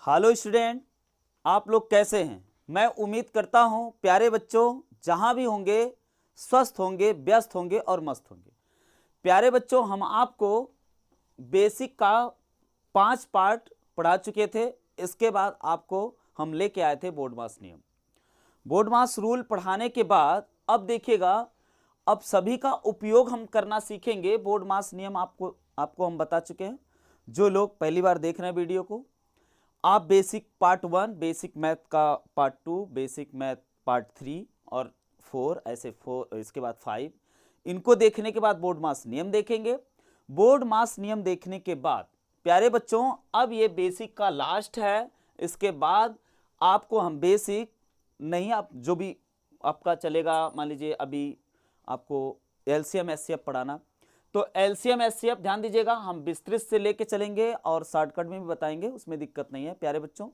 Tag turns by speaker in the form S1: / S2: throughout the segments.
S1: Hello student, आप लोग कैसे हैं। मैं उम्मीद करता हूं प्यारे बच्चों जहां भी होंगे स्वस्थ होंगे, व्यस्त होंगे और मस्त होंगे। प्यारे बच्चों, हम आपको बेसिक का 5 पार्ट पढ़ा चुके थे। इसके बाद आपको हम लेके आए थे बोर्ड मास नियम। बोर्ड मास रूल पढ़ाने के बाद अब देखिएगा, अब सभी का उपयोग हम करना सीखेंगे। बोर्ड मास नियम आपको हम बता चुके हैं। जो लोग पहली बार देख रहे हैं वीडियो को, आप बेसिक पार्ट 1, बेसिक मैथ का पार्ट 2, बेसिक मैथ पार्ट 3 और 4, ऐसे 4, इसके बाद 5, इनको देखने के बाद बोर्ड मास नियम देखेंगे। बोर्ड मास नियम देखने के बाद प्यारे बच्चों, अब ये बेसिक का लास्ट है। इसके बाद आपको हम बेसिक नहीं, आप जो भी आपका चलेगा, मान लीजिए अभी आपको एलसीएम एचसीएफ पढ़ाना, तो एलसीएम एचसीएफ ध्यान दीजिएगा, हम विस्तृत से लेके चलेंगे और शॉर्टकट में भी बताएंगे, उसमें दिक्कत नहीं है प्यारे बच्चों।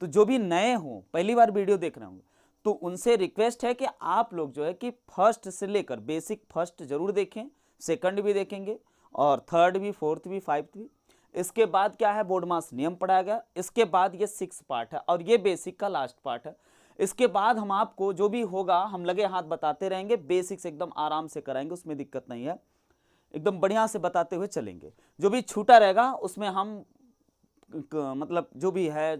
S1: तो जो भी नए हों, पहली बार वीडियो देख रहे होंगे, तो उनसे रिक्वेस्ट है कि आप लोग जो है कि फर्स्ट से लेकर बेसिक फर्स्ट जरूर देखें, सेकंड भी देखेंगे और थर्ड भी, फोर्थ भी, फाइव्थ भी। इसके बाद क्या है, बोर्ड मास नियम पढ़ाया गया। इसके बाद ये 6 पार्ट है और ये बेसिक का लास्ट पार्ट है। इसके बाद हम आपको जो भी होगा हम लगे हाथ बताते रहेंगे। बेसिक्स एकदम आराम से कराएंगे, उसमें दिक्कत नहीं है, एकदम बढ़िया से बताते हुए चलेंगे। जो भी छूटा रहेगा उसमें हम मतलब जो भी है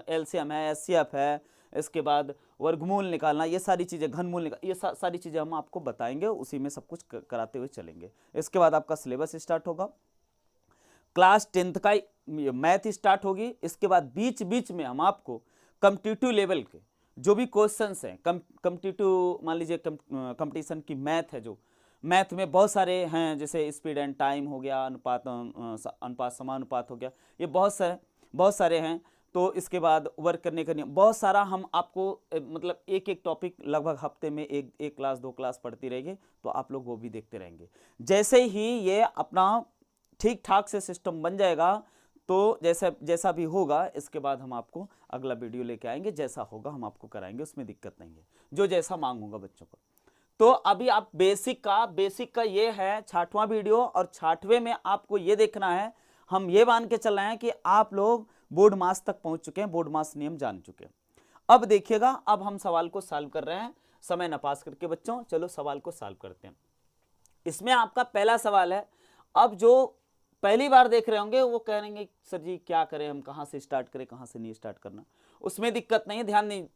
S1: एलसीएम है, एचसीएफ है, इसके बाद वर्गमूल निकालना, ये सारी चीज़ें, घनमूल निकाल, ये सारी चीज़ें हम आपको बताएंगे, उसी में सब कुछ कराते हुए चलेंगे। इसके बाद आपका सिलेबस स्टार्ट होगा, क्लास 10th का मैथ स्टार्ट होगी। इसके बाद बीच बीच में हम आपको कॉम्पिटिटिव लेवल के जो भी क्वेश्चंस हैं, कॉम्पिटिटिव मान लीजिए कंपटीशन की मैथ है, जो मैथ में बहुत सारे हैं, जैसे स्पीड एंड टाइम हो गया, अनुपात समानुपात हो गया, ये बहुत सारे हैं। तो इसके बाद वर्क करने का नियम, बहुत सारा हम आपको मतलब एक एक टॉपिक लगभग हफ्ते में एक क्लास 2 क्लास पढ़ती रहेगी, तो आप लोग वो भी देखते रहेंगे। जैसे ही ये अपना ठीक ठाक से सिस्टम बन जाएगा, तो जैसा भी होगा, इसके बाद हम आपको अगला वीडियो लेके आएंगे, जैसा होगा हम आपको कराएंगे, उसमें दिक्कत नहीं है, जो जैसा मांग होगा बच्चों को। तो अभी आप बेसिक का ये है 6वां वीडियो, और 6वें में आपको ये देखना है, हम ये मान के चल रहे हैं कि आप लोग बोर्ड मास तक पहुंच चुके हैं, बोर्ड मास नियम जान चुके हैं। अब देखिएगा, अब हम सवाल को सॉल्व कर रहे हैं, समय न पास करके बच्चों, चलो सवाल को सॉल्व करते हैं। इसमें आपका पहला सवाल है। अब जो पहली बार देख रहे होंगे वो कहेंगे सर जी क्या करें, हम कहाँ से स्टार्ट करें, कहाँ से नहीं स्टार्ट करना, उसमें दिक्कत नहीं है,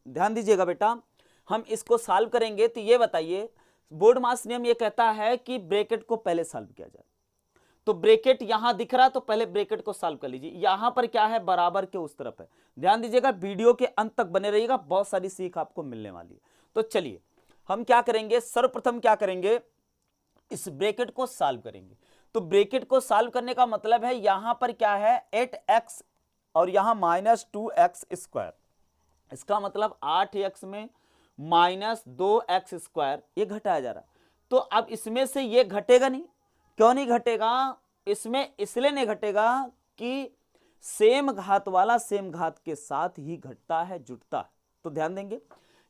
S1: ध्यान दीजिएगा बेटा। हम इसको सॉल्व करेंगे तो ये बताइए, बोर्ड मास नियम ये कहता है कि ब्रैकेट को पहले सॉल्व किया जाए। तो ब्रैकेट यहां दिख रहा है, तो पहले ब्रैकेट को सॉल्व कर लीजिए। यहां पर क्या है, बराबर के उस तरफ है। ध्यान दीजिएगा, वीडियो के अंत तक बने रहिएगा, बहुत सारी सीख आपको मिलने वाली है। तो चलिए हम क्या करेंगे, सर्वप्रथम क्या करेंगे, इस ब्रैकेट को सॉल्व करेंगे। तो ब्रैकेट को सॉल्व करने का मतलब है, यहां पर क्या है 8x और यहां -2x²। इसका मतलब 8x में -2x², ये घटाया जा रहा। तो अब इसमें से ये घटेगा नहीं, क्यों नहीं घटेगा, इसमें इसलिए नहीं घटेगा कि सेम घात वाला सेम घात के साथ ही घटता है, जुटता है। तो ध्यान देंगे,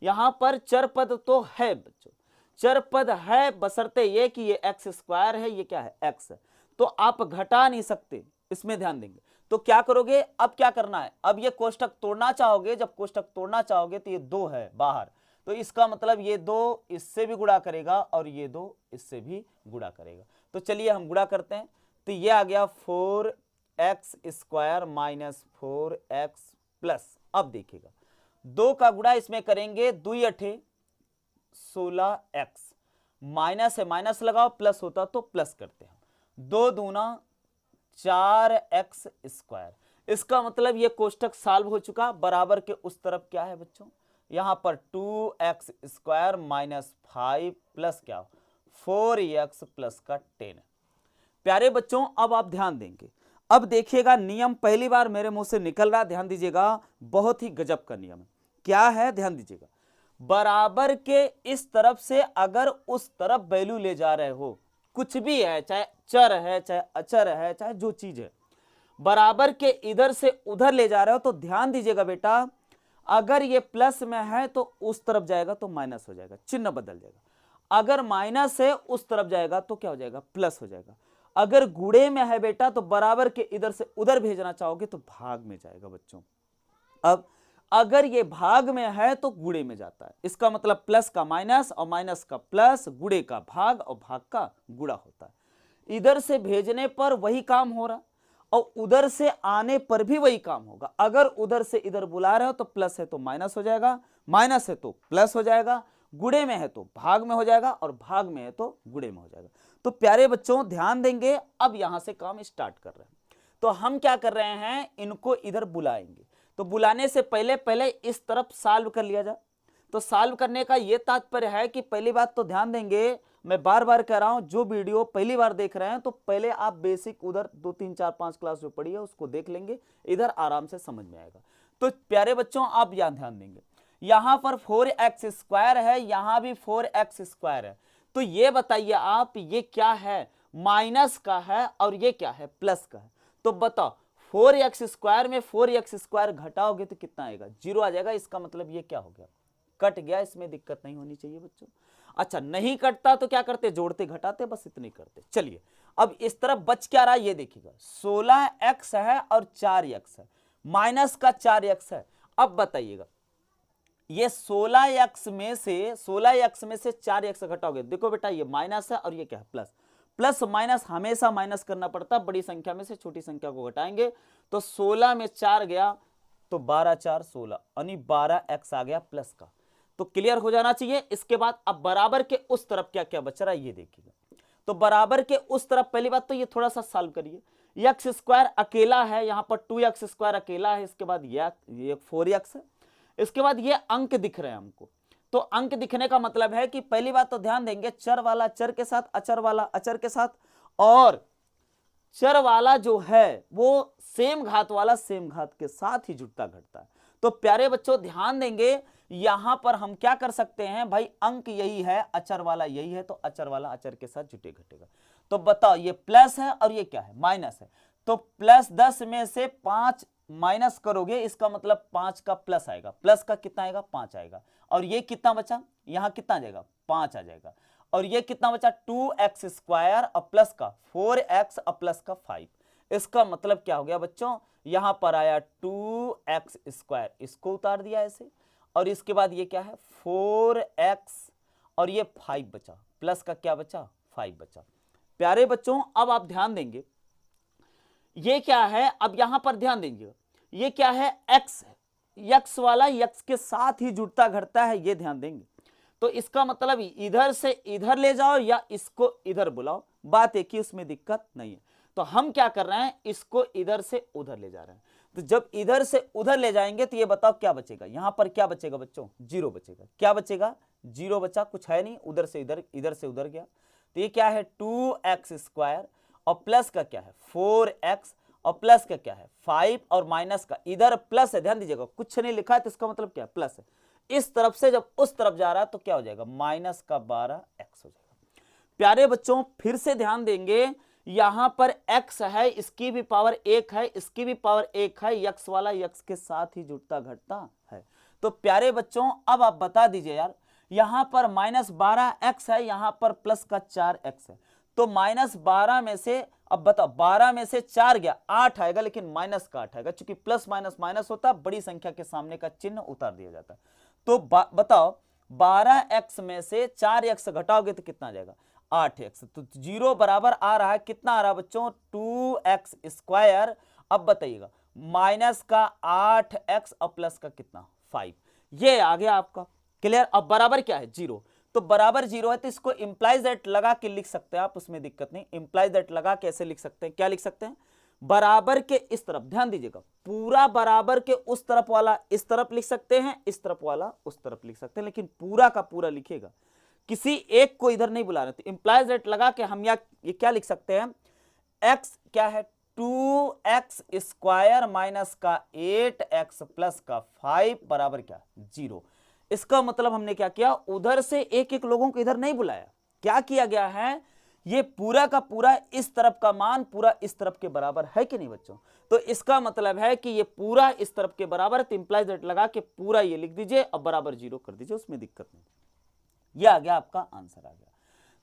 S1: यहां पर चर पद तो है बच्चों, चर पद है, बशर्ते ये कि ये x² है, ये क्या है x है, तो आप घटा नहीं सकते, इसमें ध्यान देंगे। तो क्या करोगे, अब क्या करना है, अब ये कोष्टक तोड़ना चाहोगे, जब कोष्टक तोड़ना चाहोगे तो ये 2 है बाहर, तो इसका मतलब ये 2 इससे भी गुणा करेगा और ये 2 इससे भी गुणा करेगा। तो चलिए हम गुणा करते हैं। तो ये आ गया 4x² -4x प्लस, अब देखिएगा 2 का गुणा इसमें करेंगे, 2 8 16x, माइनस है माइनस लगाओ, प्लस होता तो प्लस करते हैं, 2 दूना 4x²। इसका मतलब ये कोष्टक सॉल्व हो चुका। बराबर के उस तरफ क्या है बच्चों, यहां पर 2x² -5 प्लस क्या 4x प्लस का 10। प्यारे बच्चों, अब आप ध्यान देंगे, अब देखिएगा नियम पहली बार मेरे मुंह से निकल रहा, ध्यान दीजिएगा, बहुत ही गजब का नियम है। क्या है, ध्यान दीजिएगा, बराबर के इस तरफ से अगर उस तरफ वैल्यू ले जा रहे हो, कुछ भी है, चाहे चर है, चाहे अचर है, चाहे जो चीज है, बराबर के इधर से उधर ले जा रहे हो, तो ध्यान दीजिएगा बेटा, अगर ये प्लस में है तो उस तरफ जाएगा तो माइनस हो जाएगा, चिन्ह बदल जाएगा। अगर माइनस है उस तरफ जाएगा तो क्या हो जाएगा, प्लस हो जाएगा। अगर गुणे में है बेटा, तो बराबर के इधर से उधर भेजना चाहोगे तो भाग में जाएगा बच्चों। अब अगर ये भाग में है तो गुणे में जाता है, इसका मतलब प्लस का माइनस और माइनस का प्लस, गुणे का भाग और भाग का गुणा होता है। इधर से भेजने पर वही काम हो रहा और उधर से आने पर भी वही काम होगा। अगर उधर से इधर बुला रहे हो तो प्लस है तो माइनस हो जाएगा, माइनस है तो प्लस हो जाएगा, गुणे में है तो भाग में हो जाएगा और भाग में है तो गुणे में हो जाएगा। तो प्यारे बच्चों ध्यान देंगे, अब यहां से काम स्टार्ट कर रहे हैं। तो हम क्या कर रहे हैं, इनको इधर बुलाएंगे। तो बुलाने से पहले पहले इस तरफ सॉल्व कर लिया जाए। तो सॉल्व करने का यह तात्पर्य है कि पहली बात तो ध्यान देंगे, मैं बार बार कह रहा हूं, जो वीडियो पहली बार देख रहे हैं तो पहले आप बेसिक उधर 2 3 4 5 क्लास जो पढ़ी है उसको देख लेंगे, इधर आराम से समझ में आएगा। तो प्यारे बच्चों आप यहां ध्यान देंगे, यहां पर 4x² है, यहां भी 4x² है। तो ये बताइए आप, ये क्या है, माइनस का है और ये क्या है, प्लस का है। तो बताओ 4x² में 4x² घटाओगे तो कितना आएगा, 0 आ जाएगा। इसका मतलब ये क्या हो गया, कट गया, इसमें दिक्कत नहीं होनी चाहिए बच्चों। अच्छा नहीं कटता तो क्या करते, जोड़ते घटाते, बस इतने करते। चलिए अब इस तरफ बच क्या रहा ये देखिएगा, 16x है और 4x है, माइनस का 4x है। अब बताइएगा ये 16x में से 4x घटाओगे, देखो बेटा ये माइनस है और ये क्या है, प्लस। प्लस माइनस हमेशा माइनस करना पड़ता है, बड़ी संख्या में से छोटी संख्या को घटाएंगे। तो 16 में 4 गया तो 12 4 16, यानी 12x आ गया प्लस का। तो क्लियर हो जाना चाहिए। इसके बाद अब बराबर के उस तरफ क्या क्या बच रहा है ये देखिएगा। तो बराबर के उस तरफ पहली बात तो ये थोड़ा सा सॉल्व करिए, x² अकेला है, यहां पर 2x² अकेला है, इसके बाद ये 4x है, इसके बाद ये अंक दिख रहे हैं हमको। तो अंक दिखने का मतलब है कि पहली बात तो ध्यान देंगे, चर वाला चर के साथ, अचर वाला अचर के साथ, और चर वाला जो है वो सेम घात वाला सेम घात के साथ ही जुड़ता घटता है। तो प्यारे बच्चों ध्यान देंगे, यहां पर हम क्या कर सकते हैं भाई, अंक यही है, अचर वाला यही है, तो अचर वाला अचर के साथ जुटे घटेगा। तो बताओ ये प्लस है और ये क्या है, माइनस है। तो प्लस 10 में से 5 माइनस करोगे, इसका मतलब 5 का प्लस आएगा, प्लस का कितना आएगा, 5 आएगा। और ये कितना बचा, यहां कितना आ जाएगा, 5 आ जाएगा। और ये कितना बचा, 2x² और प्लस का 4x और प्लस का 5। इसका मतलब क्या हो गया बच्चों, यहां पर आया 2x², इसको उतार दिया ऐसे, और इसके बाद ये क्या है 4x और ये 5 बचा, प्लस का क्या बचा, 5 बचा। प्यारे बच्चों अब आप ध्यान देंगे, ये क्या है, अब यहां पर ध्यान दीजिएगा, ये क्या है, x है, x वाला x के साथ ही जुड़ता घटता है, ये ध्यान देंगे। तो इसका मतलब इधर से इधर ले जाओ या इसको इधर बुलाओ, बात एक ही, उसमें दिक्कत नहीं है। तो हम क्या कर रहे हैं, इसको इधर से उधर ले जा रहे हैं। तो जब इधर से उधर ले जाएंगे तो ये बताओ क्या बचेगा, यहां पर क्या बचेगा बच्चों, 0 बचेगा। क्या बचेगा, 0 बचा, कुछ है नहीं, उधर से इधर, इधर से उधर गया। तो ये क्या है 2x² और प्लस का क्या है 4x और प्लस का क्या है 5 और माइनस का, इधर प्लस है, ध्यान दीजिएगा कुछ नहीं लिखा है तो इसका मतलब क्या है, प्लस है। इस तरफ से जब उस तरफ जा रहा है तो क्या हो जाएगा, माइनस का 12x हो जाएगा। प्यारे बच्चों फिर से ध्यान देंगे, यहां पर x है, इसकी भी पावर 1 है, इसकी भी पावर 1 है, x वाला x के साथ ही जुड़ता घटता है। तो प्यारे बच्चों अब आप बता दीजिए यार, यहां पर -12x है, यहां पर प्लस का 4x है। तो -12 में से, अब बताओ 12 में से 4 गया 8 आएगा, लेकिन माइनस का 8 आएगा, क्योंकि प्लस माइनस माइनस होता है, बड़ी संख्या के सामने का चिन्ह उतार दिया जाता है। तो बताओ 12x में से 4x घटाओगे तो कितना आ जाएगा, 8x। तो 0 बराबर आ रहा है, कितना आ रहा है बच्चों, 2x²। अब बताइएगा माइनस का 8x और प्लस का कितना 5, ये आ गया आपका क्लियर। अब बराबर क्या है 0, तो बराबर 0 है तो इसको इंप्लाइज दैट लगा के लिख सकते हैं आप, उसमें दिक्कत नहीं। इंप्लाइज दैट लगा के ऐसे लिख सकते हैं, क्या लिख सकते हैं, बराबर के इस तरफ, ध्यान दीजिएगा पूरा बराबर के उस तरफ वाला इस तरफ लिख सकते हैं, इस तरफ वाला उस तरफ लिख सकते हैं, लेकिन पूरा का पूरा लिखेगा, किसी एक को इधर नहीं बुला रहे। तो इंप्लाइज दैट लगा के हम ये क्या लिख सकते हैं, x क्या है 2x² माइनस का 8x प्लस का 5 बराबर क्या 0। इसका मतलब हमने क्या किया, उधर से एक एक लोगों को इधर नहीं बुलाया, क्या किया गया है, ये पूरा का पूरा इस तरफ का मान पूरा इस तरफ के बराबर है कि नहीं बच्चों। तो इसका मतलब है कि ये पूरा इस तरफ के बराबर है, तो इंप्लाइज दैट लगा के पूरा ये लिख दीजिए और बराबर 0 कर दीजिए, उसमें दिक्कत नहीं। ये आ गया आपका आंसर आ गया।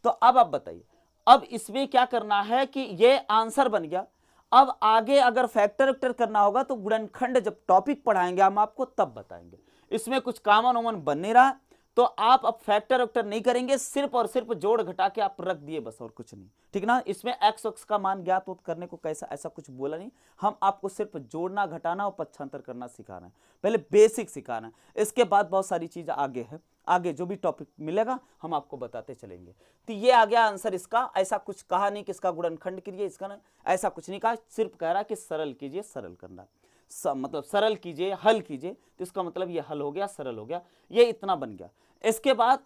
S1: तो अब आप बताइए, अब इसमें क्या करना है कि ये आंसर बन गया। अब आगे अगर फैक्टर वेक्टर करना होगा तो गुणनखंड जब टॉपिक पढ़ाएंगे हम आपको तब बताएंगे। इसमें कुछ कॉमन ओमन बन नहीं रहा, तो आप अब फैक्टर वेक्टर नहीं करेंगे, सिर्फ और सिर्फ जोड़ घटा के आप रख दिए बस, और कुछ नहीं, ठीक ना। इसमें एक्स एक्स का मान ज्ञात करने को कैसा ऐसा कुछ बोला नहीं, हम आपको सिर्फ जोड़ना घटाना और पक्षांतर करना सिखाना है, पहले बेसिक सिखाना है। इसके बाद बहुत सारी चीज आगे है, आगे जो भी टॉपिक मिलेगा हम आपको बताते चलेंगे। तो ये आ गया आंसर इसका। ऐसा कुछ कहा नहीं कि इसका गुणनखंड कीजिए, इसका ना ऐसा कुछ नहीं कहा, सिर्फ कह रहा कि सरल कीजिए, सरल करना मतलब सरल कीजिए, हल कीजिए, तो इसका मतलब ये हल हो गया, सरल हो गया, ये इतना बन गया। इसके बाद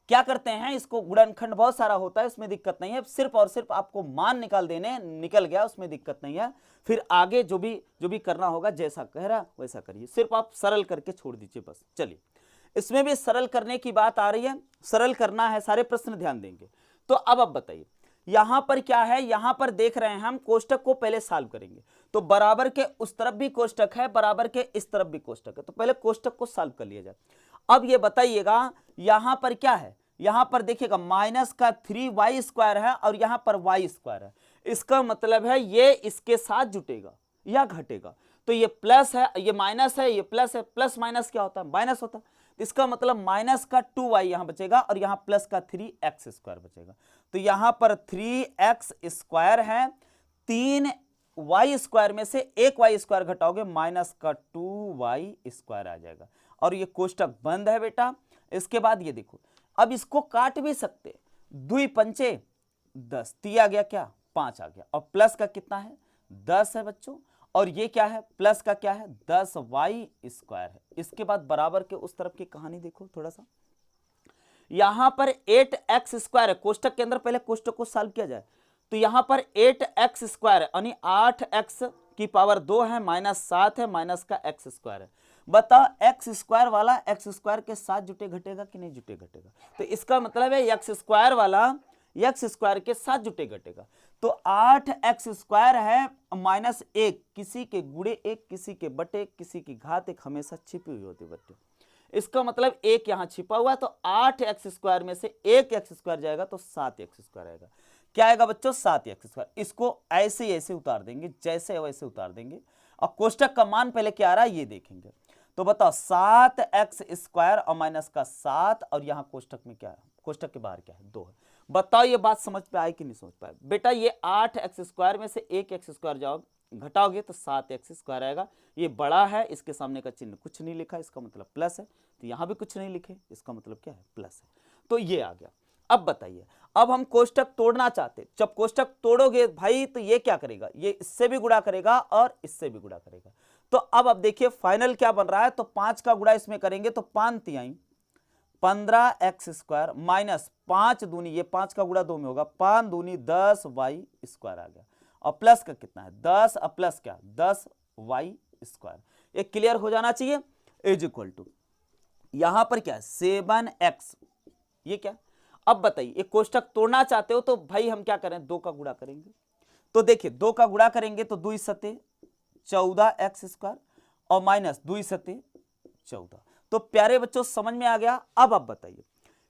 S1: क्या करते हैं, इसको गुणनखंड बहुत सारा होता है, उसमें दिक्कत नहीं है, सिर्फ और सिर्फ आपको मान निकाल देने, निकल गया, उसमें दिक्कत नहीं है। फिर आगे जो भी करना होगा जैसा कह रहा वैसा करिए, सिर्फ आप सरल करके छोड़ दीजिए बस। चलिए, इसमें भी सरल करने की बात आ रही है, सरल करना है, सारे प्रश्न ध्यान देंगे। तो अब बताइए यहां पर क्या है, यहां पर देख रहे हैं हम कोष्टक को पहले सॉल्व करेंगे, तो बराबर के उस तरफ भी कोष्टक है, बराबर के इस तरफ भी कोष्टक है, तो पहले कोष्टक को सॉल्व कर लिया जाए। अब ये बताइएगा यहां पर क्या है, यहां पर देखिएगा माइनस का 3y² है और यहां पर y² है, इसका मतलब है ये इसके साथ जुटेगा या घटेगा, तो ये प्लस है, ये माइनस है, ये प्लस है, प्लस माइनस क्या होता है, माइनस होता है, इसका मतलब माइनस का 2y यहां बचेगा और यहां प्लस का 3x² बचेगा, तो यहां पर 3x² है, 3y² में से एक y² घटाओगे माइनस का 2y² आ जाएगा, और ये कोष्टक बंद है बेटा। इसके बाद ये देखो, अब इसको काट भी सकते, 2 पंचे 10, दिया गया क्या 5 आ गया, और प्लस का कितना है 10 है बच्चों, और ये क्या है प्लस का क्या है 10y² है। इसके बाद बराबर के उस तरफ की कहानी देखो थोड़ा सा, यहां पर 8x² है, कोष्टक के अंदर पहले कोष्टक को सॉल्व किया जाए, तो यहां पर 8x² है, यानी 8x⁻² है, -7 है, माइनस का x² है। बताओ x² वाला x² के साथ जुटे घटेगा कि नहीं जुटे घटेगा, तो इसका मतलब है x² वाला x² के साथ जुटे घटेगा, तो 8x² है -1, किसी के गुणे 1, किसी के बटे, किसी की घात 1 हमेशा छिपी हुई होती है बच्चों, इसका मतलब 1 यहां छिपा हुआ, तो 8x² में से 1x² जाएगा तो 7x² आएगा, क्या आएगा बच्चों 7x²। इसको ऐसे उतार देंगे, जैसे वैसे उतार देंगे, और कोष्टक का मान पहले क्या आ रहा है ये देखेंगे, तो बताओ 7x² और माइनस का 7, और यहां कोष्टक में क्या है, कोष्टक के बाहर क्या है 2 है। बताओ ये बात समझ पे आई कि नहीं समझ पाए बेटा, ये 8x² में से 1x² जाओ घटाओगे तो 7x² आएगा, ये बड़ा है, इसके सामने का चिन्ह कुछ नहीं लिखा, इसका मतलब प्लस है, तो यहां भी कुछ नहीं लिखे, इसका मतलब क्या है प्लस है, तो ये आ गया। अब बताइए, अब हम कोष्टक तोड़ना चाहते, जब कोष्टक तोड़ोगे भाई तो ये क्या करेगा, ये इससे भी गुणा करेगा और इससे भी गुणा करेगा, तो अब देखिए फाइनल क्या बन रहा है, तो 5 का गुणा इसमें करेंगे तो 5 तिहाई 15x² माइनस 5 दूनी, ये 5 का गुणा 2 में होगा, 5 दूनी 10y² आ गया, और प्लस का कितना है 10 और प्लस क्या 10y², ये क्लियर हो जाना चाहिए, इज इक्वल टू यहां पर क्या है 7x, ये क्या। अब बताइए ये कोष्टक तोड़ना चाहते हो तो भाई हम क्या करें 2 का गुणा करेंगे, तो देखिए 2 का गुणा करेंगे तो 2 सते 14x² और माइनस 2 सते 14, तो प्यारे बच्चों समझ में आ गया। अब बताइए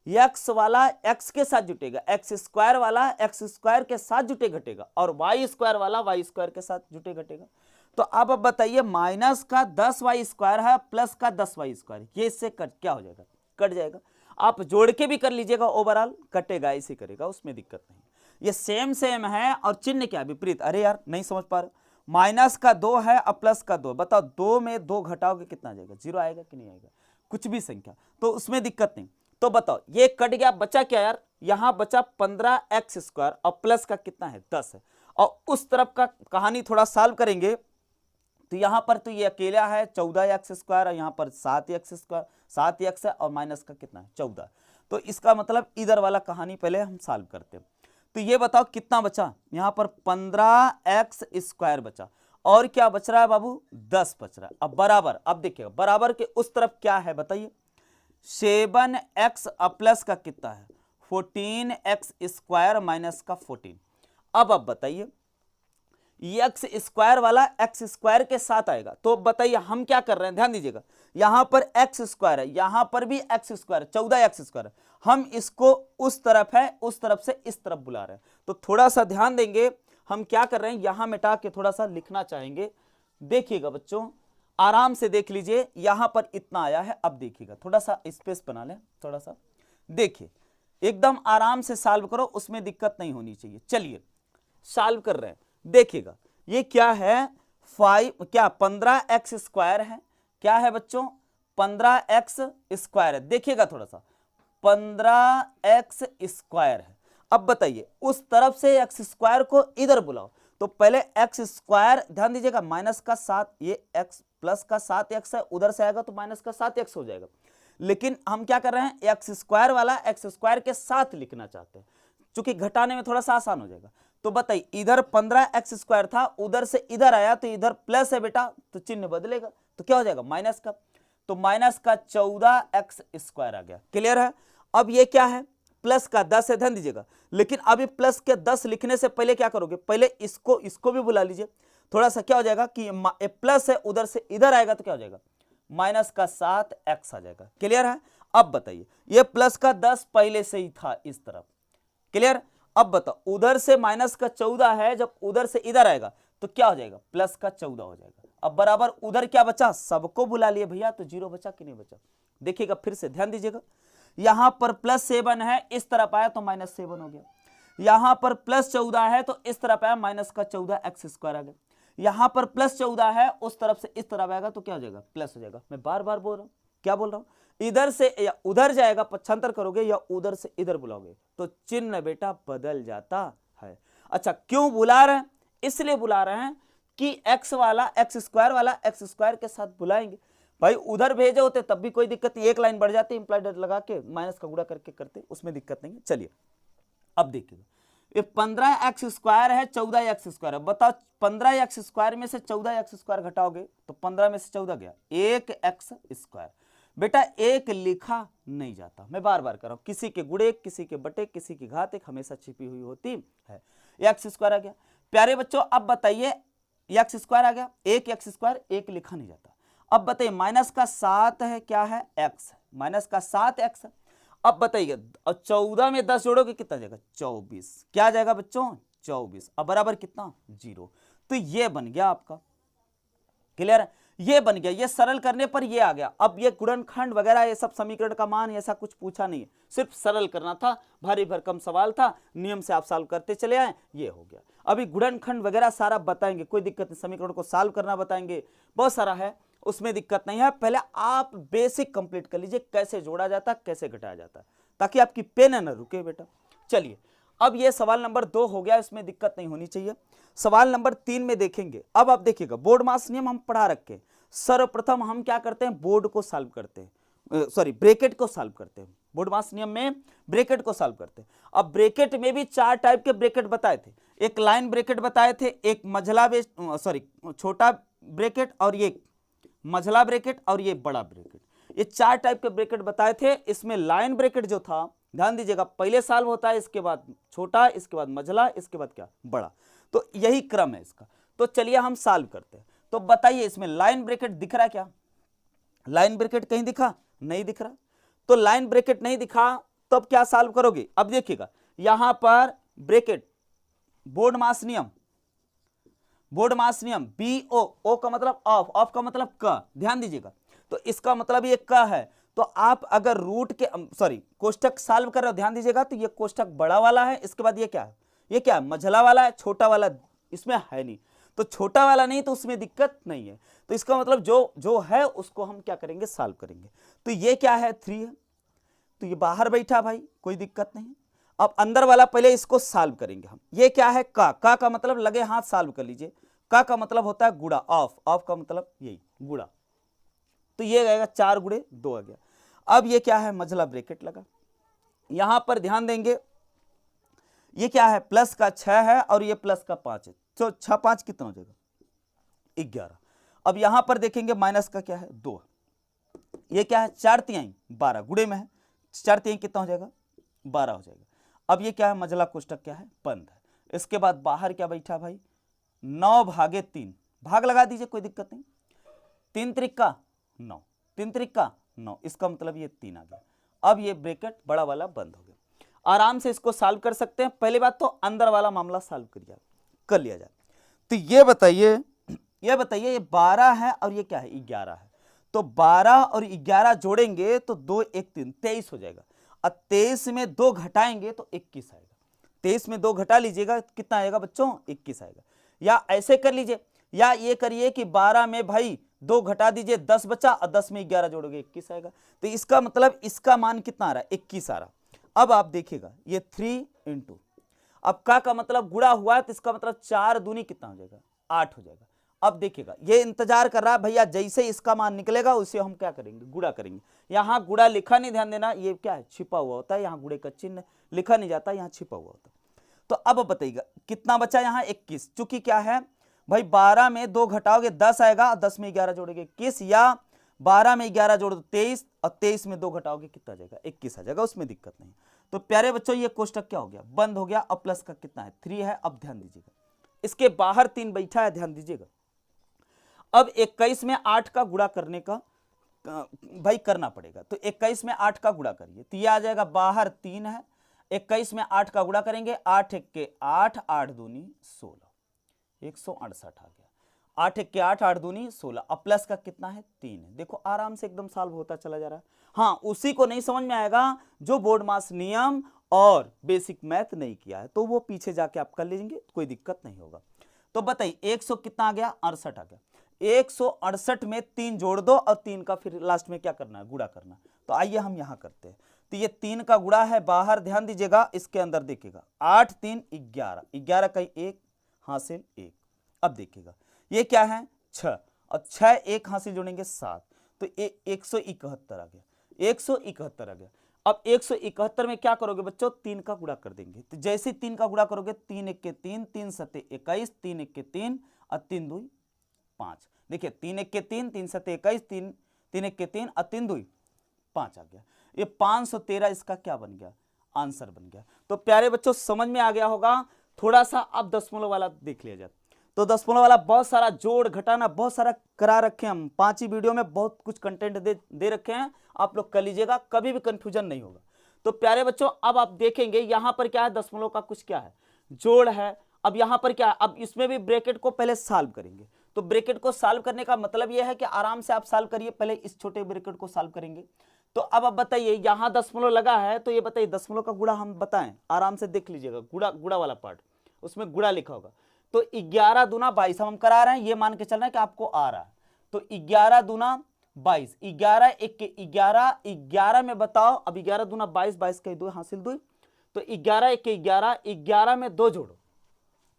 S1: x वाला x के साथ जुटेगा, x² वाला x² के साथ जुटे घटेगा, और y² वाला y² के साथ जुटे घटेगा, तो अब बताइए माइनस का 10y² है प्लस का 10y², ये इससे क्या हो जाएगा कट जाएगा, आप जोड़ के भी कर लीजिएगा, ओवरऑल कटेगा, ऐसे करेगा, उसमें दिक्कत नहीं, ये सेम है, और चिन्ह क्या विपरीत, अरे यार नहीं समझ पा रहे, माइनस का 2 है और प्लस का 2, बताओ 2 में 2 घटाओगे कितना आ जाएगा 0 आएगा कि नहीं आएगा, कुछ भी संख्या, तो उसमें दिक्कत नहीं। तो बताओ ये कट गया, बचा क्या यार, यहां बचा 15x² और प्लस का कितना है 10 है, और उस तरफ का कहानी थोड़ा सॉल्व करेंगे, तो यहां पर तो ये अकेला है 14x², और यहां पर 7x है और माइनस का कितना है 14, तो इसका मतलब इधर वाला कहानी पहले हम सॉल्व करते हैं। तो ये बताओ कितना बचा, यहां पर 15x² बचा, और क्या बच रहा है बाबू 10 बच रहा है। अब बराबर, अब देखिएगा बराबर के उस तरफ क्या है बताइए, 7x प्लस का कितना है 14x² माइनस का 14। अब बताइए x² वाला x² के साथ आएगा, तो बताइए हम क्या कर रहे हैं, ध्यान दीजिएगा, यहां पर x² है, यहां पर भी x² है, 14x² है, हम इसको उस तरफ है, उस तरफ से इस तरफ बुला रहे हैं, तो थोड़ा सा ध्यान देंगे, हम क्या कर रहे हैं, यहां मिटा के थोड़ा सा लिखना चाहेंगे। देखिएगा बच्चों, आराम से देख लीजिए, यहां पर इतना आया है। अब देखिएगा, थोड़ा सा स्पेस बना लें, थोड़ा सा देखिए, एकदम आराम से सॉल्व करो, उसमें दिक्कत नहीं होनी चाहिए। चलिए सॉल्व कर रहे हैं, देखिएगा ये क्या है, 15x स्क्वायर है। क्या है बच्चों, 15x स्क्वायर है। देखिएगा थोड़ा सा, 15x स्क्वायर है। अब बताइए, उस तरफ से x स्क्वायर को इधर बुलाओ, तो पहले x स्क्वायर, ध्यान दीजिएगा, माइनस का 7, ये x प्लस का 7x है, उधर से आएगा तो माइनस का 7x हो जाएगा। लेकिन हम क्या कर रहे हैं, एक्स स्क्वायर वाला एक्स स्क्वायर के साथ लिखना चाहते हैं, क्योंकि घटाने में थोड़ा सा आसान हो जाएगा। तो बताइए, इधर 15x स्क्वायर था, उधर से इधर आया तो इधर प्लस है बेटा, तो चिन्ह बदलेगा, तो क्या हो जाएगा, माइनस का, तो माइनस का 14x स्क्वायर आ गया। क्लियर है। अब ये क्या है, प्लस का 10 है, ध्यान दीजिएगा। लेकिन अभी प्लस के 10 लिखने से पहले क्या करोगे, पहले इसको भी बुला लीजिए। थोड़ा सा क्या हो जाएगा कि प्लस है, उधर से इधर आएगा तो क्या हो जाएगा, माइनस का 7x आ जाएगा। क्लियर है। अब बताइए, ये प्लस का 10 पहले से ही था इस तरफ। क्लियर। अब बताओ, उधर से माइनस का 14 है, जब उधर से इधर आएगा तो क्या हो जाएगा, प्लस का 14 हो जाएगा। अब बराबर उधर क्या बचा, सबको बुला लिए भैया, तो 0 बचा कि नहीं बचा। देखिएगा फिर से, ध्यान दीजिएगा, यहां पर +7 है, इस तरफ आया तो -7 हो गया। यहां पर +14 है तो इस तरफ आया, माइनस का 14x स्क्वायर आ गया। यहां पर +14 है, उस तरफ से इस तरफ आएगा तो क्या हो जाएगा, प्लस हो जाएगा। मैं बार बार बोल रहा हूं, क्या बोल रहा हूं, इधर से या उधर जाएगा, पक्षांतर करोगे, या उधर से इधर बुलाओगे तो चिन्ह बेटा बदल जाता है। अच्छा, क्यों बुला रहे हैं, इसलिए बुला रहे हैं कि एक्स वाला एक्स स्क्वायर वाला एक्स स्क्वायर के साथ बुलाएंगे। भाई उधर भेजे होते तब भी कोई दिक्कत नहीं, एक लाइन बढ़ जाती, इंप्लाइड लगा के माइनस का गुणा करके करते, उसमें दिक्कत नहीं है। चलिए अब देखिए, ये 15x स्क्वायर है, 14x स्क्वायर है। बताओ 15x स्क्वायर में से 14x स्क्वायर घटाओगे तो 15 में से 14 गया, 1x स्क्वायर। बेटा एक लिखा नहीं जाता, मैं बार बार कर रहा हूं, किसी के गुणे, किसी के बटे, किसी की घात एक हमेशा छिपी हुई होती है। एक्स स्क्वायर आ गया। प्यारे बच्चों अब बताइए, एक्स स्क्वायर आ गया, एक एक्स स्क्वायर, एक लिखा नहीं जाता। अब बताइए, माइनस का 7 है, क्या है, एक्स, माइनस का 7x। अब बताइए, और 14 में 10 जोड़ोगे कितना जाएगा, 24। क्या जाएगा बच्चों, 24। अब बराबर कितना, 0। तो ये बन गया आपका। क्लियर है, ये बन गया। ये सरल करने पर ये आ गया। अब ये गुणनखंड वगैरह ये सब समीकरण का मान ऐसा कुछ पूछा नहीं है, सिर्फ सरल करना था, भारी भरकम सवाल था, नियम से आप सॉल्व करते चले आए, ये हो गया। अभी गुणनखंड वगैरह सारा बताएंगे, कोई दिक्कत नहीं, समीकरण को सॉल्व करना बताएंगे, बहुत सारा है, उसमें दिक्कत नहीं है। पहले आप बेसिक कंप्लीट कर लीजिए, कैसे जोड़ा जाता है, कैसे घटाया जाता है, ताकि आपकी पेन न रुके बेटा। चलिए अब ये सवाल नंबर 2 हो गया, इसमें दिक्कत नहीं होनी चाहिए। सवाल नंबर 3 में देखेंगे। अब आप देखिएगा, बोर्ड मास नियम हम पढ़ा रखे। सर्वप्रथम हम क्या करते हैं, बोर्ड को सॉल्व करते हैं, सॉरी ब्रैकेट को सॉल्व करते हैं। बोर्ड मास नियम में ब्रैकेट को सॉल्व करते हैं। अब ब्रैकेट में भी 4 टाइप के ब्रैकेट बताए थे, एक लाइन ब्रैकेट बताए थे, एक मझला छोटा ब्रैकेट, और ये मझला ब्रैकेट, और ये बड़ा ब्रैकेट। ये 4 टाइप के ब्रैकेट बताए थे। इसमें लाइन ब्रैकेट जो था, ध्यान दीजिएगा, पहले सॉल्व होता है, इसके बाद छोटा, इसके बाद मझला, इसके बाद क्या, बड़ा। तो यही क्रम है इसका। तो चलिए हम सॉल्व करते हैं। तो बताइए, इसमें लाइन ब्रैकेट दिख रहा है क्या, लाइन ब्रैकेट कहीं दिखा, नहीं दिख रहा। तो लाइन ब्रैकेट नहीं दिखा तो अब क्या सॉल्व करोगे। अब देखिएगा, यहां पर ब्रैकेट, बोर्ड मास नियम, बोर्ड मास नियम, BO, O का मतलब ऑफ, ऑफ का मतलब क, ध्यान दीजिएगा। तो इसका मतलब ये क है। तो आप अगर रूट के कोष्टक सॉल्व कर रहे हो, ध्यान दीजिएगा, तो ये कोष्टक बड़ा वाला है, इसके बाद ये क्या है, ये क्या है, मझला वाला है, छोटा वाला इसमें है नहीं। तो छोटा वाला नहीं तो उसमें दिक्कत नहीं है। तो इसका मतलब जो है उसको हम क्या करेंगे, सॉल्व करेंगे। तो ये क्या है, 3 है, तो ये बाहर बैठा भाई, कोई दिक्कत नहीं है। अब अंदर वाला पहले इसको सॉल्व करेंगे हम। ये क्या है, का का मतलब लगे हाथ सॉल्व कर लीजिए। का मतलब होता है गुणा, ऑफ, ऑफ का मतलब यही गुणा। तो ये आएगा 4 गुणे 2 आ गया। अब ये क्या है, मझला ब्रैकेट लगा। यहां पर ध्यान देंगे, ये क्या है, प्लस का 6 है और ये प्लस का 5 है, तो 6 5 कितना हो जाएगा, 11। अब यहां पर देखेंगे, माइनस का क्या है, 2। ये क्या है, 4 तिहाई 12, गुणे में है, 4 तिहाई कितना हो जाएगा, 12 हो जाएगा। अब ये क्या है, मझला कोष्टक क्या है, बंद है। इसके बाद बाहर क्या बैठा भाई, 9 भागे 3, भाग लगा दीजिए, कोई दिक्कत नहीं। 3 त्रिका 9, 3 त्रिका 9, इसका मतलब ये 3 आ गया। अब ये ब्रैकेट बड़ा वाला बंद हो गया। आराम से इसको सॉल्व कर सकते हैं। पहली बात तो अंदर वाला मामला सॉल्व करिए, कर लिया जाए। तो ये बताइए ये 12 है और ये क्या है 11 है, तो 12 और 11 जोड़ेंगे तो 2 1 3 23 हो जाएगा, और 23 में 2 घटाएंगे तो 21 आएगा। 23 में 2 घटा लीजिएगा कितना आएगा बच्चों 21 आएगा। या ऐसे कर लीजिए, या ये करिए कि 12 में भाई 2 घटा दीजिए 10 बचा, और 10 में 11 जोड़ोगे 21 आएगा। तो इसका मतलब इसका मान कितना आ रहा है 21 आ रहा। अब आप देखिएगा ये 3 इंटू, अब का मतलब गुणा हुआ है तो इसका मतलब 4 दूनी कितना हो जाएगा 8 हो जाएगा। अब देखिएगा ये इंतजार कर रहा है भैया, जैसे इसका मान निकलेगा उसे हम क्या करेंगे गुणा करेंगे। यहाँ गुणा लिखा नहीं, ध्यान देना ये क्या है छिपा हुआ होता है, यहाँ गुणे का चिन्ह लिखा नहीं जाता, यहाँ छिपा हुआ होता है। तो अब बताइएगा कितना बचा यहाँ 21, चूंकि क्या है भाई 12 में 2 घटाओगे 10 आएगा, और 10 में 11 जोड़ोगे 21, या 12 में 11 जोड़ दो 23, और 23 में 2 घटाओगे कितना आ जाएगा 21 आ जाएगा, उसमें दिक्कत नहीं। तो प्यारे बच्चों ये कोष्टक क्या हो गया बंद हो गया। अब प्लस का कितना है 3 है। अब ध्यान दीजिएगा इसके बाहर 3 बैठा है, ध्यान दीजिएगा। अब 21 में 8 का गुणा करने का भाई करना पड़ेगा, तो 21 में 8 का गुणा करिए तो ये आ जाएगा, बाहर 3 है, 21 में 8 का गुणा करेंगे 8 1 के 8, 8 दूनी 16, 168 आ गया। 8 1 के 8, 8 दूनी 16, अब प्लस का कितना है 3 है। देखो आराम से एकदम सॉल्व होता चला जा रहा है। हाँ उसी को नहीं समझ में आएगा जो बोर्ड मास नियम और बेसिक मैथ नहीं किया है, तो वो पीछे जाके आप कर लीजिए, कोई दिक्कत नहीं होगा। तो बताइए 100 कितना आ गया 68 आ गया। 168 में 3 जोड़ दो, और 3 का फिर लास्ट में क्या करना है गुणा करना। तो आइए हम यहां करते हैं। तो ये 3 का गुणा है, बाहर ध्यान दीजिएगा इसके अंदर देखिएगा 8 3 11, 11 का 1 हासिल 1। अब देखिएगा ये क्या है 6, और 6 1 हासिल जोड़ेंगे 7, तो 171 आ गया, 171 आ गया। अब 171 में क्या करोगे बच्चों 3 का गुणा कर देंगे। तो जैसे 3 का गुणा करोगे 3 1 के 3, 3 7 21, 3 1 के 3 और 3 2 5। देखिए 3 1 के 3, 3 7 21, 3 1 के 3 और 3 2 5 आ गया। ये 513 इसका क्या बन गया आंसर बन गया। तो प्यारे बच्चों समझ में आ गया होगा। थोड़ा सा अब दशमलव वाला देख लिया जाए। तो दशमलव वाला बहुत सारा जोड़ घटाना बहुत सारा करा रखे हैं हम, 5 ही वीडियो में बहुत कुछ कंटेंट दे रखे हैं, आप लोग कर लीजिएगा, कभी भी कंफ्यूजन नहीं होगा। तो प्यारे बच्चों अब आप देखेंगे यहां पर क्या है दशमलव का कुछ क्या है जोड़ है। अब यहां पर क्या है, अब इसमें भी ब्रैकेट को पहले सॉल्व करेंगे। तो ब्रैकेट को सॉल्व करने का मतलब यह है कि आराम से आप सॉल्व करिए, पहले इस छोटे ब्रैकेट को सॉल्व करेंगे। तो अब आप बताइए यहां दशमलव लगा है, तो ये बताइए दशमलव का गुणा हम बताएं, आराम से देख लीजिएगा, गुणा वाला पार्ट उसमें गुणा लिखा होगा। तो 11 दूना 22 हम करा रहे हैं, ये मान के चल रहे हैं कि आपको आ रहा है। तो 11 दूना 22, 11 1 के 11, 11 में बताओ, अब 11 दूना 22, 22 के 2 हासिल 2, तो 11 1 के 11, 11 में 2 जोड़ो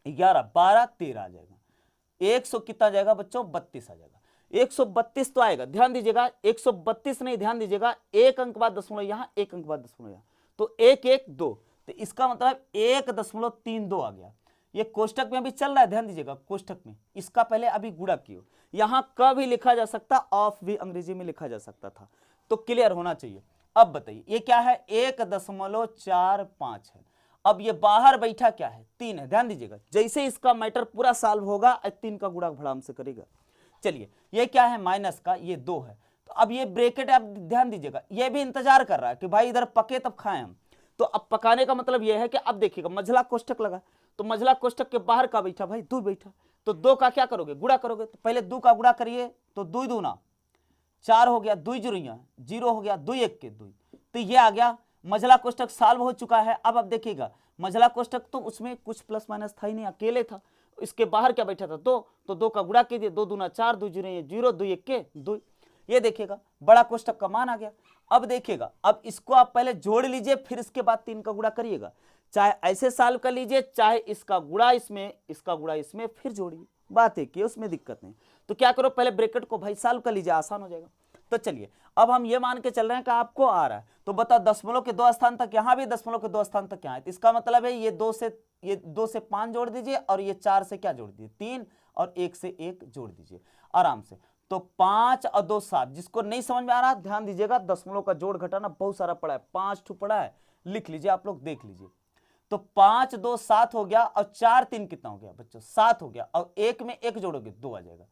S1: 11 12 13 आ जाएगा। 100 कितना जाएगा बच्चों 32 आ जाएगा। 132 तो आएगा, ध्यान दीजिएगा 132 नहीं, ध्यान दीजिएगा एक अंक बाद दशमलव यहां, एक अंक बाद दशमलव यहां, तो 1 1 2, तो इसका मतलब 1.32 आ गया। ये कोष्टक में अभी चल रहा है, ध्यान दीजिएगा कोष्टक में इसका पहले अभी गुणा कियो, यहां क भी लिखा जा सकता, ऑफ भी अंग्रेजी में लिखा जा सकता था, तो क्लियर होना चाहिए। अब बताइए ये क्या है 1.45 है। अब ये बाहर बैठा क्या है 3 है, ध्यान दीजिएगा जैसे इसका मैटर पूरा सॉल्व होगा 3 का गुणा भड़ाम से करेगा। चलिए ये क्या है माइनस का, ये 2 है। तो अब ये ब्रैकेट आप ध्यान दीजिएगा, ये भी इंतजार कर रहा है कि भाई इधर पके तब खाएं हम। तो अब पकाने का मतलब यह है कि अब देखिएगा मझला कोष्टक लगा, तो मझला कोष्टक के बाहर का बैठा भाई 2 बैठा, तो 2 का क्या करोगे गुणा करोगे। तो पहले 2 का गुणा करिए, तो 2 दूना 4 हो गया, 2 जुड़िया 0 हो गया, 2 1 के 2, तो ये आ गया मझला कोष्टक सॉल्व हो चुका है। अब आप देखिएगा मझला कोष्टक तो उसमें कुछ प्लस माइनस था ही नहीं, अकेले था, इसके बाहर क्या बैठा था 2, तो 2 का गुणा कीजिए, 2 दूना 4, 2 जुड़े 0, 2 1 के 2, ये देखिएगा बड़ा कोष्टक का मान आ गया। अब देखिएगा अब इसको आप पहले जोड़ लीजिए, फिर इसके बाद 3 का गुणा करिएगा, चाहे ऐसे सॉल्व कर लीजिए, चाहे इसका गुणा इसमें इसका गुणा इसमें फिर जोड़िए, बात है कि उसमें दिक्कत नहीं। तो क्या करो पहले ब्रैकेट को भाई सॉल्व कर लीजिए, आसान हो जाएगा। तो चलिए अब हम ये मान के चल रहे हैं कि आपको आ रहा है, तो बताओ दशमलव के 2 स्थान तक यहाँ भी, दशमलव के 2 स्थान तक यहाँ है, तो इसका मतलब है ये 2 से 5 जोड़ दीजिए, और ये 4 से क्या जोड़ दीजिए 3, और 1 से 1 जोड़ दीजिए आराम से। तो 5 और 2 7, जिसको नहीं समझ में आ रहा ध्यान दीजिएगा, दशमलव का जोड़ घटाना बहुत सारा पड़ा है, 5 ठू पड़ा है, लिख लीजिए आप लोग देख लीजिए। तो 5 2 7 हो गया, और 4 3 कितना हो गया बच्चों 7 हो गया, और 1 में 1 जोड़ोगे 2 आ जाएगा,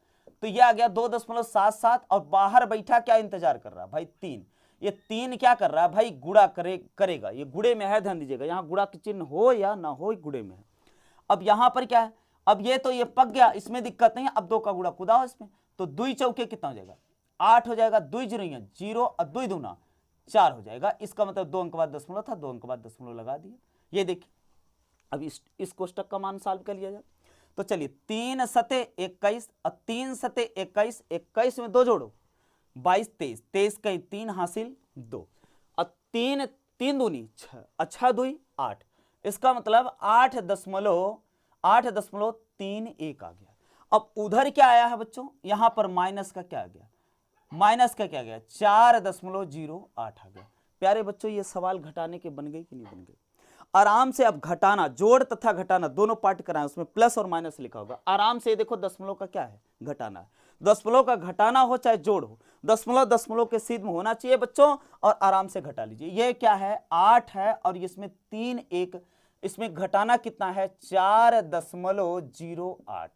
S1: तो ये आ गया 2.77। और बाहर बैठा क्या इंतजार कर रहा है भाई 3, ये 3 क्या कर रहा है भाई गुणा करेगा, ये गुणे में है, ध्यान दीजिएगा यहाँ गुणा के चिन्ह हो या ना हो गुणे में है। अब यहाँ पर क्या है अब ये तो ये पक गया, इसमें दिक्कत नहीं है। अब 2 का गुणा कुदाओ इसमें, तो 2 चौके कितना हो जाएगा 8 हो जाएगा, 2 जीरो 0 और 2 दूना 4 हो जाएगा। इसका मतलब 2 अंक बाद दशमलव था, 2 अंक बाद दशमलव लगा दिया। ये देखिए अब इस कोष्टक का मान सॉल्व कर लिया जाए। तो चलिए 3 सते 21 और 3 सते 21, 21 में 2 जोड़ो 22, 23, 23 का 3 हासिल 2 और 3 3 दूनी 6, अच्छा 2 8। इसका मतलब 8.31 आ गया। अब उधर क्या आया है बच्चों, यहां पर माइनस का क्या आ गया, माइनस का क्या गया 4.08 आ गया। प्यारे बच्चों ये सवाल घटाने के बन गए कि नहीं बन गए? आराम से अब घटाना, जोड़ तथा घटाना दोनों पार्ट कराएं, उसमें प्लस और माइनस लिखा होगा। आराम से देखो दशमलव का क्या है, घटाना है। दशमलव का घटाना हो चाहे जोड़ हो, दशमलव दशमलव के सीध में होना चाहिए बच्चों, और आराम से घटा लीजिए। ये क्या है 8 है और इसमें 3 1, इसमें घटाना कितना है 4.08।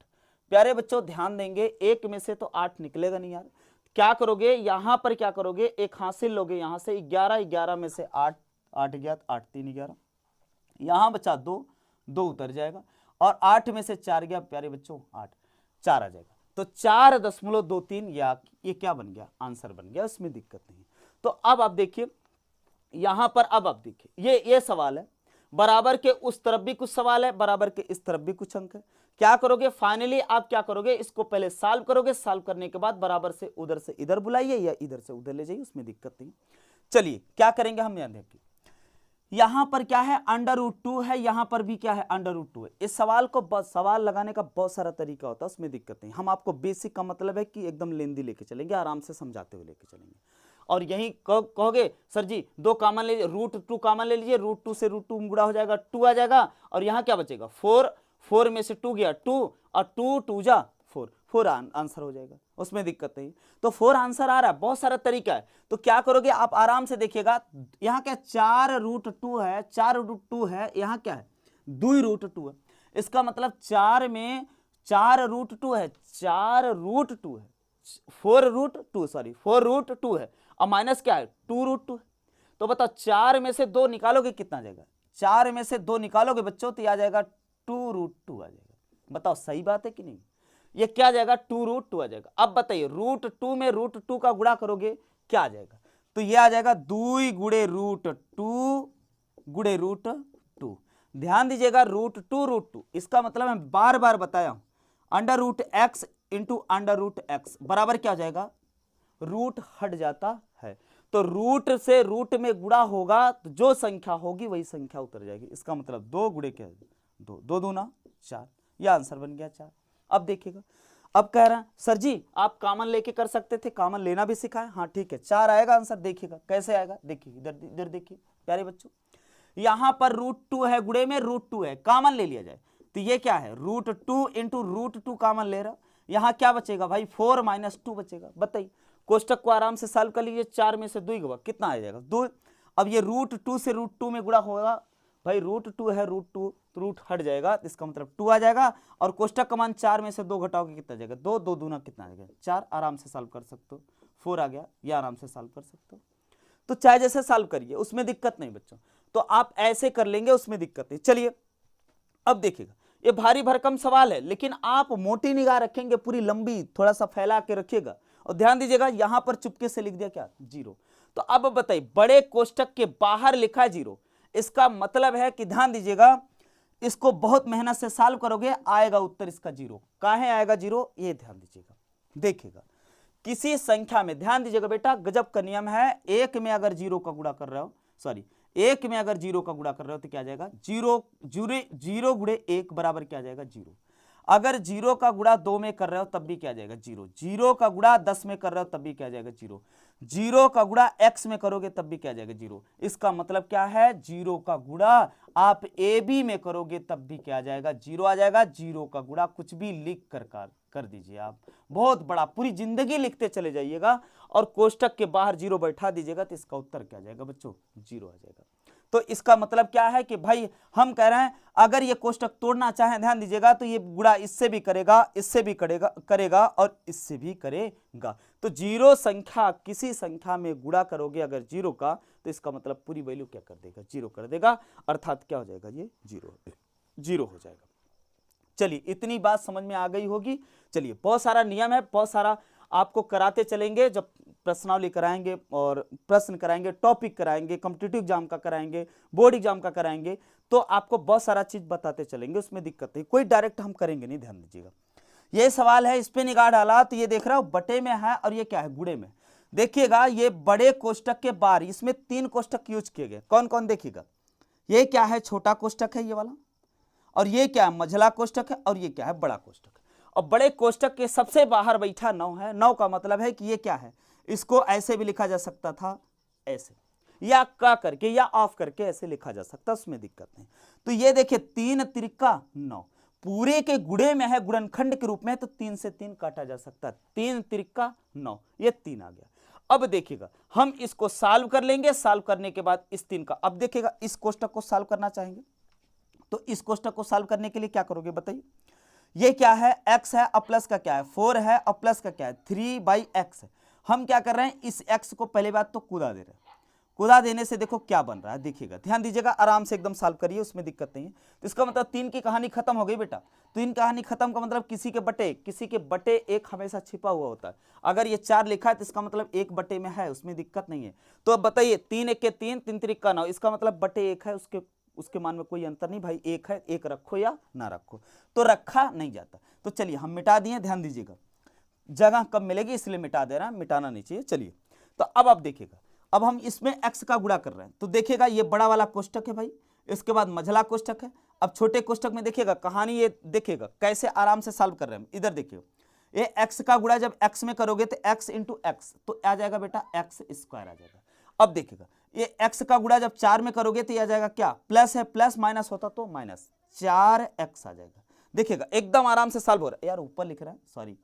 S1: प्यारे बच्चों ध्यान देंगे, 1 में से तो 8 निकलेगा नहीं यार। क्या करोगे यहां पर, क्या करोगे एक हासिल लोगे यहां से 11, 11 में से 8 8 गया, 8 3 11, यहां बचा 2 2 उतर जाएगा और 8 में से 4 गया प्यारे बच्चों 8, 4 आ जाएगा। तो 4.23 ये क्या बन गया, आंसर बन गया, उसमें दिक्कत नहीं। तो अब आप देखिए यहां पर, अब आप देखिए ये सवाल है, बराबर के उस तरफ भी कुछ सवाल है, बराबर के इस तरफ भी कुछ अंक है। क्या करोगे फाइनली, आप क्या करोगे इसको पहले सॉल्व करोगे, सॉल्व करने के बाद बराबर से उधर से इधर बुलाइए या इधर से उधर ले जाइए, उसमें दिक्कत नहीं। चलिए क्या करेंगे हम, यहां देखिए यहां पर क्या है √2 है, यहां पर भी क्या है √2 है। इस सवाल को सवाल लगाने का बहुत सारा तरीका होता है, उसमें दिक्कत नहीं। हम आपको बेसिक का मतलब है कि एकदम लेंदी लेके चलेंगे, आराम से समझाते हुए लेके चलेंगे। और यही कहोगे सर जी 2 कॉमन ले लीजिए, √2 कॉमन ले लीजिए, √2 से √2 गुणा हो जाएगा 2 आ जाएगा, और यहां क्या बचेगा 4, 4 में से 2 गया 2 और 2 2 जा 4, 4 आंसर हो जाएगा, उसमें दिक्कत नहीं। तो 4 आंसर आ रहा है, बहुत सारा तरीका है। तो क्या करोगे आप आराम से देखिएगा, यहाँ क्या 4√2 है, 4√2 है, यहाँ क्या है 2√2 है। इसका मतलब 4 में 4√2 है, 4√2 है, 4√2 सॉरी 4√2 है, और माइनस क्या है 2√2 है। तो बताओ 4 में से 2 निकालोगे कितना आ जाएगा, 4 में से 2 निकालोगे बच्चों तो आ जाएगा 2√2 आ जाएगा। बताओ सही बात है कि नहीं, ये क्या आ जाएगा 2√2 आ जाएगा। अब बताइए √2 में √2 का गुणा करोगे क्या आ जाएगा, तो ये आ जाएगा 2 गुणे √2 गुणे √2। ध्यान दीजिएगा √2 इसका मतलब मैं बार बार बताया हूं, √x इंटू √x बराबर क्या हो जाएगा, रूट हट जाता है। तो रूट से रूट में गुणा होगा तो जो संख्या होगी वही संख्या उतर जाएगी। इसका मतलब 2 गुणे क्या 2, 2 दूना 4, यह आंसर बन गया 4। अब देखिएगा, अब कह रहा है सर जी आप कॉमन लेके कर सकते थे, कॉमन लेना भी सिखाए, हाँ ठीक है 4 आएगा आंसर। देखिएगा कैसे आएगा, देखिए इधर देखिए प्यारे बच्चों, यहां पर √2 है, गुणे में √2 है, कॉमन ले लिया जाए तो ये क्या है √2 इंटू √2 कॉमन ले रहा, यहां क्या बचेगा भाई 4 - 2 बचेगा। बताइए कोष्टक को आराम से सॉल्व कर लीजिए, 4 में से 2 गवा कितना आ जाएगा 2। अब ये √2 से √2 में गुणा होगा भाई, √2 है √2 तो रूट हट जाएगा, इसका मतलब 2 आ जाएगा, और कोष्टक का मान 4 में से 2 घटाओगे कितना जाएगा 2, 2 दूना कितना आ जाएगा 4, आराम से सॉल्व कर सकते हो। 4 आ गया, ये आराम से सॉल्व कर सकते हो। तो चाहे जैसे सॉल्व करिए उसमें दिक्कत नहीं बच्चों, तो आप ऐसे कर लेंगे उसमें दिक्कत नहीं। चलिए अब देखिएगा ये भारी भरकम सवाल है, लेकिन आप मोटी निगाह रखेंगे, पूरी लंबी थोड़ा सा फैला के रखिएगा। और ध्यान दीजिएगा यहां पर चुपके से लिख दिया क्या 0। तो अब बताइए बड़े कोष्टक के बाहर लिखा है 0, इसका मतलब है कि ध्यान दीजिएगा इसको बहुत मेहनत से सॉल्व करोगे आएगा उत्तर इसका 0। काहे आएगा 0 ये ध्यान दीजिएगा। देखिएगा किसी संख्या में, ध्यान दीजिएगा बेटा गजब का नियम है, 1 में अगर 0 का गुणा कर रहे हो, सॉरी 1 में अगर 0 का गुणा कर रहे हो तो क्या आ जाएगा 0 गुणे 1 बराबर क्या आ जाएगा 0। अगर 0 का गुणा 2 में कर रहे हो तब भी क्या आ जाएगा 0, 0 का गुणा 10 में कर रहे हो तब भी क्या आ जाएगा 0, 0 का गुणा x में करोगे तब भी क्या आ जाएगा 0। इसका मतलब क्या है 0 का गुणा आप AB में करोगे तब भी क्या आ जाएगा 0 आ जाएगा। 0 का गुणा कुछ भी लिख कर दीजिए आप, बहुत बड़ा पूरी जिंदगी लिखते चले जाइएगा और कोष्टक के बाहर 0 बैठा दीजिएगा तो इसका उत्तर क्या आ जाएगा बच्चों 0 आ जाएगा। तो इसका मतलब क्या है कि भाई हम कह रहे हैं अगर ये कोष्टक तोड़ना चाहें, ध्यान दीजिएगा, तो ये गुणा इससे भी करेगा, इससे भी करेगा और इससे भी करेगा। तो 0 संख्या किसी संख्या में गुणा करोगे अगर 0 का, तो इसका मतलब पूरी वैल्यू क्या कर देगा 0 कर देगा, अर्थात क्या हो जाएगा ये 0 हो जाएगा। चलिए इतनी बात समझ में आ गई होगी। चलिए बहुत सारा नियम है, बहुत सारा आपको कराते चलेंगे, जब प्रश्नावली कराएंगे और प्रश्न कराएंगे, टॉपिक कराएंगे, कॉम्पिटिटिव एग्जाम का कराएंगे, बोर्ड एग्जाम का कराएंगे, तो आपको बहुत सारा चीज बताते चलेंगे, उसमें दिक्कत नहीं, कोई डायरेक्ट हम करेंगे नहीं, ध्यान दीजिएगा। ये सवाल है, इस पे निगाह डाला तो ये देख रहा हूं बटे में है और ये क्या है, गुणे में। देखिएगा ये बड़े कोष्टक के बाहर इसमें 3 कोष्टक यूज किए गए, कौन कौन देखिएगा। ये क्या है, छोटा कोष्टक है ये वाला, और ये क्या है, मझला कोष्टक है, और ये क्या है, बड़ा कोष्टक है। और बड़े कोष्टक के सबसे बाहर बैठा 9 है। 9 का मतलब है कि ये क्या है, इसको ऐसे भी लिखा जा सकता था, ऐसे, या का करके या ऑफ करके ऐसे लिखा जा सकता, उसमें दिक्कत नहीं। तो ये देखिए 3 त्रिका 9 पूरे के गुणे में है, गुणनखंड के रूप में, तो 3 से 3 काटा जा सकता है। 3 त्रिका 9, ये 3 आ गया। अब देखिएगा हम इसको सॉल्व कर लेंगे, सॉल्व करने के बाद इस 3 का, अब देखिएगा इस कोष्टक को सॉल्व करना चाहेंगे तो इस कोष्टक को सॉल्व करने के लिए क्या करोगे बताइए। ये क्या है, x है, और प्लस का क्या है 4 है, और प्लस का क्या है 3/x है। हम क्या कर रहे हैं, इस x को पहले बात तो कूदा दे रहे हैं, कूदा देने से देखो क्या बन रहा है, देखिएगा ध्यान दीजिएगा, आराम से एकदम सॉल्व करिए, उसमें दिक्कत नहीं है। तो इसका मतलब 3 की कहानी खत्म हो गई बेटा। 3 कहानी खत्म का मतलब किसी के बटे 1 हमेशा छिपा हुआ होता है। अगर ये 4 लिखा है तो इसका मतलब 1 बटे में है, उसमें दिक्कत नहीं है। तो अब बताइए 3 1 के 3, 3 3 का 9, इसका मतलब बटे 1 है, उसके मान में कोई अंतर नहीं भाई, 1 है, 1 रखो या ना रखो, तो रखा नहीं जाता। तो चलिए हम मिटा दिए, ध्यान दीजिएगा, जगह कम मिलेगी इसलिए मिटा दे रहा है, मिटाना नहीं चाहिए। चलिए तो अब आप देखिएगा, अब हम इसमें x का गुणा कर रहे हैं, तो देखिएगा ये बड़ा वाला कोष्टक है भाई, इसके बाद मझला कोष्टक है। अब छोटे कोष्टक में देखिएगा कहानी, ये देखिएगा कैसे आराम से सॉल्व कर रहे हैं। इधर देखिए ये x का गुणा जब x में करोगे तो x इंटू एक्स, तो आ जाएगा बेटा x स्क्वायर आ जाएगा। अब देखिएगा ये x का गुणा जब 4 में करोगे तो ये आ जाएगा क्या, प्लस है, प्लस माइनस होता तो माइनस, 4x आ जाएगा। देखिएगा एकदम आराम से सॉल्व हो रहा है। यार ऊपर लिख रहा है, सॉरी,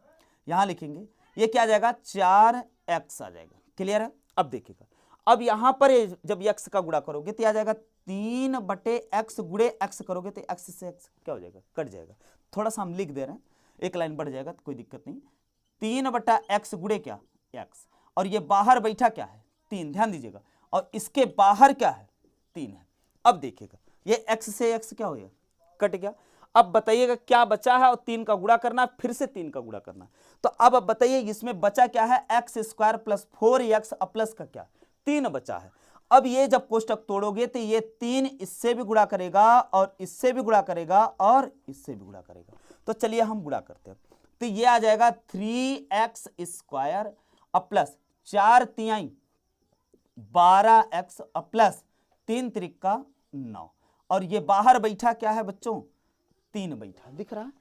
S1: यहां लिखेंगे, ये क्या आ जाएगा 4x आ जाएगा। क्लियर है। अब देखिएगा, अब यहां पर जब x का गुणा करोगे तो आ जाएगा 3/x गुणे x करोगे तो x से x क्या हो जाएगा, कट जाएगा। थोड़ा सा हम लिख दे रहे हैं, एक लाइन बढ़ जाएगा तो कोई दिक्कत नहीं। 3/x गुणे क्या, x, और ये बाहर बैठा क्या है 3, ध्यान दीजिएगा, और इसके बाहर क्या है 3 है। अब देखिएगा ये x से x क्या हो गया, कट गया। अब बताइएगा क्या बचा है, और 3 का गुणा करना, फिर से 3 का गुणा करना। तो अब बताइए इसमें बचा क्या है, x square plus 4x plus का क्या 3 बचा है। अब ये जब कोष्टक तोड़ोगे तो ये 3 इससे भी गुणा करेगा, और इससे भी गुणा करेगा, और इससे भी गुणा करेगा। तो चलिए हम गुणा करते हैं, तो ये आ जाएगा 3x स्क्वायर प्लस 4 तिहाई 12x प्लस 3 त्रिका 9, और ये बाहर बैठा क्या है बच्चों 3 बैठा, दिख रहा है,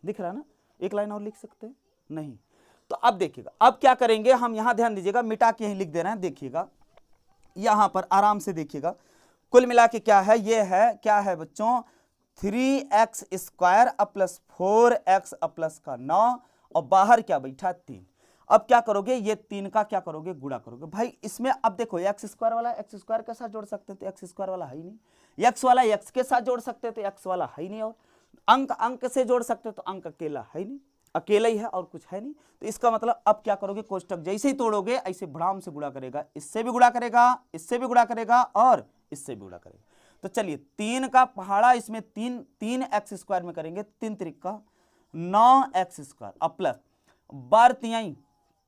S1: दिख रहा है ना। एक लाइन और लिख सकते हैं नहीं। तो अब देखिएगा अब क्या करेंगे हम, यहां ध्यान दीजिएगा, मिटा के यहीं लिख दे रहे हैं। देखिएगा यहां पर आराम से देखिएगा, कुल मिला के क्या है, ये है क्या है बच्चों 3x square plus 4x plus का 9, और बाहर क्या बैठा 3। अब क्या करोगे, ये 3 का क्या करोगे, गुणा करोगे। भाई इसमें अब देखो x स्क्वायर वाला x स्क्वायर के साथ जोड़ सकते हैं तो x स्क्वायर वाला है ही नहीं, x वाला x के साथ जोड़ सकते हैं तो x वाला है ही नहीं, और अंक से जोड़ सकते हैं तो अंक अकेला है ही नहीं, अकेला ही है और कुछ है नहीं। तो इसका मतलब अब क्या करोगे, कोष्टक जैसे ही तोड़ोगे ऐसे भड़ाम से गुणा करेगा, इससे भी गुणा करेगा, इससे भी गुणा करेगा, और इससे भी गुणा करेगा। तो चलिए 3 का पहाड़ा इसमें 3x स्क्वायर में करेंगे, 3 त्रिका 9x स्क्वायर प्लस 12 तिहाई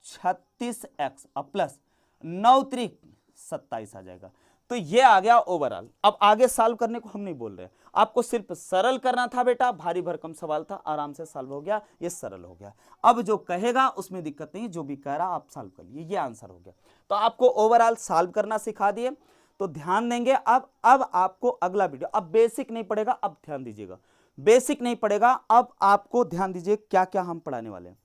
S1: 36x प्लस 9 त्रिक 27 आ जाएगा। तो ये आ गया ओवरऑल। अब आगे सॉल्व करने को हम नहीं बोल रहे, आपको सिर्फ सरल करना था बेटा, भारी भरकम सवाल था, आराम से सॉल्व हो गया, ये सरल हो गया। अब जो कहेगा उसमें दिक्कत नहीं, जो भी कह रहा आप सॉल्व कर लिए, ये आंसर हो गया। तो आपको ओवरऑल सॉल्व करना सिखा दिए, तो ध्यान देंगे। अब आपको अगला वीडियो, अब बेसिक नहीं पड़ेगा, अब ध्यान दीजिएगा, बेसिक नहीं पड़ेगा, अब आपको ध्यान दीजिए क्या क्या हम पढ़ाने वाले हैं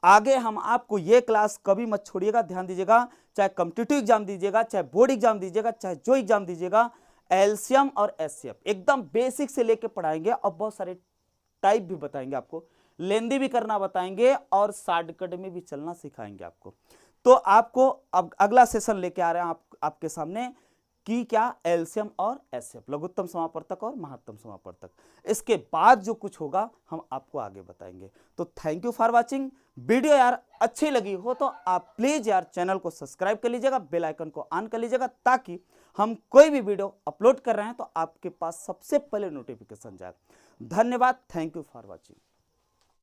S1: आगे। हम आपको ये क्लास कभी मत छोड़िएगा, ध्यान दीजिएगा, चाहे कॉम्पिटिटिव एग्जाम दीजिएगा, चाहे बोर्ड एग्जाम दीजिएगा, चाहे जो एग्जाम दीजिएगा, एलसीएम और एचसीएफ एकदम बेसिक से लेके पढ़ाएंगे, और बहुत सारे टाइप भी बताएंगे आपको, लेंदी भी करना बताएंगे, और शॉर्टकट में भी चलना सिखाएंगे आपको। तो आपको अब अगला सेशन लेके आ रहे हैं आपके सामने कि क्या एलसीएम और एचसीएफ, लघुत्तम समापवर्तक और महत्तम समापवर्तक। इसके बाद जो कुछ होगा हम आपको आगे बताएंगे। तो thank you for watching. Video यार अच्छी लगी हो तो आप प्लीज यार चैनल को सब्सक्राइब कर लीजिएगा, बेल आइकन को ऑन कर लीजिएगा, ताकि हम कोई भी वीडियो अपलोड कर रहे हैं तो आपके पास सबसे पहले नोटिफिकेशन जाए। धन्यवाद। Thank you for watching.